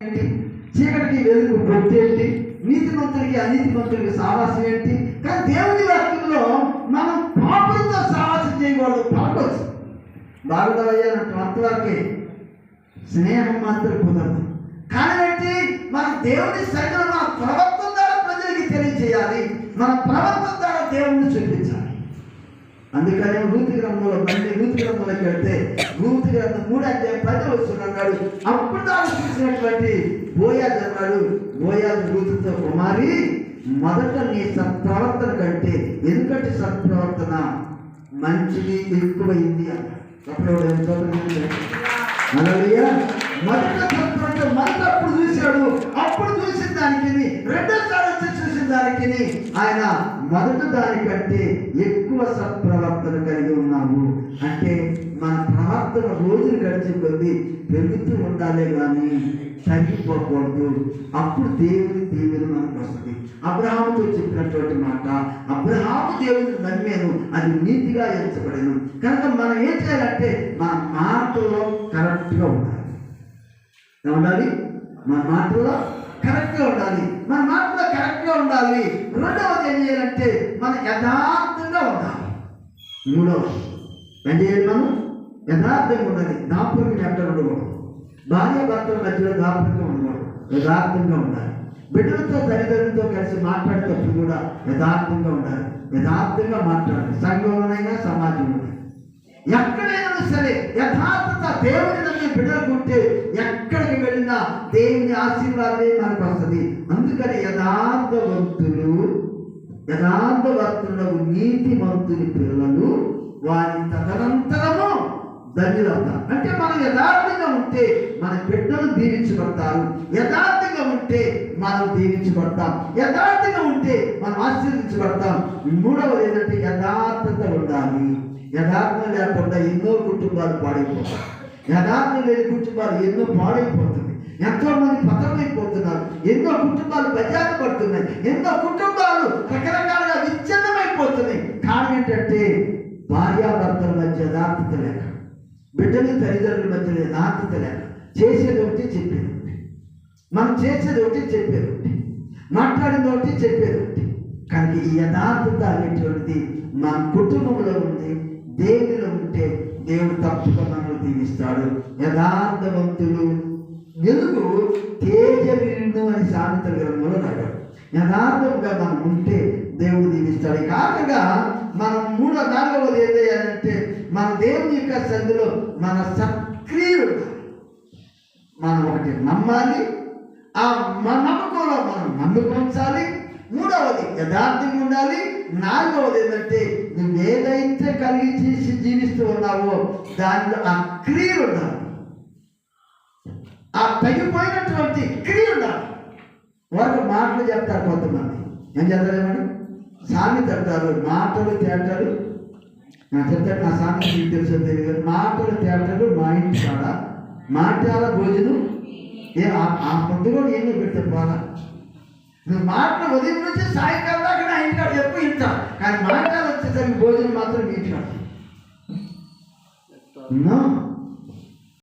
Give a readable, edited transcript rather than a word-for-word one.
ఏంటి, చీకటికి వెలుగు బొట్టేంటి, నీతిమంతుడికి అనీతిమంతుడికి సావాసం ఏంటి. కానీ దేవుని వాక్యంలో మనం పాపులతో సావాసం చేయకూడదు. పలకొచ్చు బాగుదవయ్యానంటే అంతవరకే, స్నేహం మాత్రం కుదరదు. కానీ ఏంటి, మన దేవుని సన్నిధిలో మన ప్రవర్తన ద్వారా ప్రజలకి తెలియజేయాలి, మన ప్రవర్తన ద్వారా దేవుణ్ణి చూపించాలి. అందుకనే రూతు గ్రంథంలో మళ్ళీ రూతు గ్రంథంలోకి వెళ్తే రూతు గ్రంథం 3:10 అన్నాడు. అప్పుడు దాన్ని చూసినటువంటి బోయాజు అన్నాడు, బోయాజు రూతుతో కుమారి, మొదట నీ సత్ప్రవర్తన కంటే ఎందుకంటే సత్ప్రవర్తన మంచిది ఎక్కువైంది అన్నాడు. అప్పుడు మొదట సత్ప్రవర్తన మొదట అప్పుడు చూశాడు, అప్పుడు చూసిన దానికి రెండోసారి వచ్చి చూసిన దానికి ఆయన మొదట దానికంటే ఎక్కువ సత్ప్రవర్తన కలిగి ఉన్నాము. అంటే మన ప్రవర్తన రోజులు గడిచిన కొద్దీ పెరుగుతూ ఉండాలి కానీ తగ్గిపోకూడదు. అప్పుడు దేవుని దీవెన మనకు వస్తుంది. అబ్రహాముతో చెప్పినటువంటి మాట, అబ్రహాము దేవుని నమ్మాను, అది నీతిగా ఎంచబడను. కనుక మనం ఏం చేయాలంటే మన మాటలో కరెక్ట్గా ఉండాలి. ఉండాలి మన మాటలో కరెక్ట్గా ఉండాలి. మన మాటలో కరెక్ట్గా ఉండాలి. రెండవది ఏం చేయాలంటే మనం యథార్థంగా ఉండాలి. మూడవది ఏం చేయాలి, మనం యథార్థంగా ఉండాలి. దాంపత్యం ఎక్కడ ఉండకూడదు, భార్య భర్తల మధ్యలో దాంపత్యం ఉండకూడదు, యథార్థంగా ఉండాలి. బిడ్డలతో తల్లిదండ్రులతో కలిసి మాట్లాడేటప్పుడు కూడా యథార్థంగా ఉండాలి, యథార్థంగా మాట్లాడాలి. సంఘంలోనైనా సమాజంలో ఎక్కడైనా సరే యథార్థత దేవుని నమ్మి బిడ్డలకు ఉంటే ఎక్కడికి వెళ్ళినా దేవుని ఆశీర్వాదమే మనకు వస్తుంది. అందుకని యథార్థవంతులకు నీతిమంతుని పిల్లలు వారి తదనంతరము ధన్యులవుతారు. అంటే మనం యథార్థంగా ఉంటే మన బిడ్డలు దీవించబడతారు, యథార్థంగా ఉంటే మనం దీవించబడతాం, యథార్థంగా ఉంటే మనం ఆశీర్వించబడతాం. మూడవది ఏంటంటే యథార్థత ఉండాలి. యథార్థం లేకుండా ఎన్నో కుటుంబాలు పాడైపోతాయి. యథార్థం లేని కుటుంబాలు ఎన్నో పాడైపోతుంది, ఎంతో మంది పతనమైపోతున్నారు, ఎన్నో కుటుంబాలు బజారు పడుతున్నాయి, ఎన్నో కుటుంబాలు రకరకాలుగా విచ్ఛిన్నమైపోతున్నాయి. కారణం ఏంటంటే భార్యాభర్తల మధ్య యథార్థత లేక, బిడ్డలు తల్లిదండ్రుల మధ్య యథార్థత లేక, చేసేది ఒకటి చెప్పేది ఒకటి, మనం చేసేది ఒకటి చెప్పేది ఒకటి, మాట్లాడేది ఒకటి చెప్పేది ఒకటి. కానీ ఈ యథార్థత అనేటువంటిది మన కుటుంబంలో ఉంది, దేవునిలో ఉంటే దేవుడు తప్పక మనల్ని దీవిస్తాడు. యథార్థవంతులు వెలుగు తేజవీరుడు అని సామెతల గ్రంథంలో రాశాడు. యథార్థంగా మనం ఉంటే దేవుడు దీవిస్తాడు. ఈ కారణంగా మనం 4వది ఏదంటే మన దేవుని యొక్క సన్నిధిలో మన సక్రియుడు మనం ఒకటి నమ్మాలి, ఆ నమ్మకంలో మనం నమ్మకం ఉంచాలి. మూడవది యథార్థంగా ఉండాలి. నాలుగవది ఏంటంటే నువ్వు ఏదైతే కలిగి చేసి జీవిస్తూ ఉన్నావో దానిలో ఆ క్రియ ఉండాలి, ఆ తగ్గిపోయినటువంటి క్రియ ఉండాలి. వారికి మాటలు చెప్తారు కొంతమంది, ఏం చెప్తారేమని సామెత అంటారు, మాటలు తేటలు. నాకు చెప్తాడు, నా సామెత మీకు తెలుసు తెలియదు. మాటలు తేటలు మా ఇంటి కాడ మాట్లాడ భోజనం ఆ పొద్దు కూడా ఏమీ పెడితే పోలా. నువ్వు మాటలు ఉదయం నుంచి సాయంకాలం దాకా నా ఇంటికాడ ఎక్కువ ఇంటా, కానీ మాటలు వచ్చేసరికి భోజనం మాత్రం ఇంటికాడ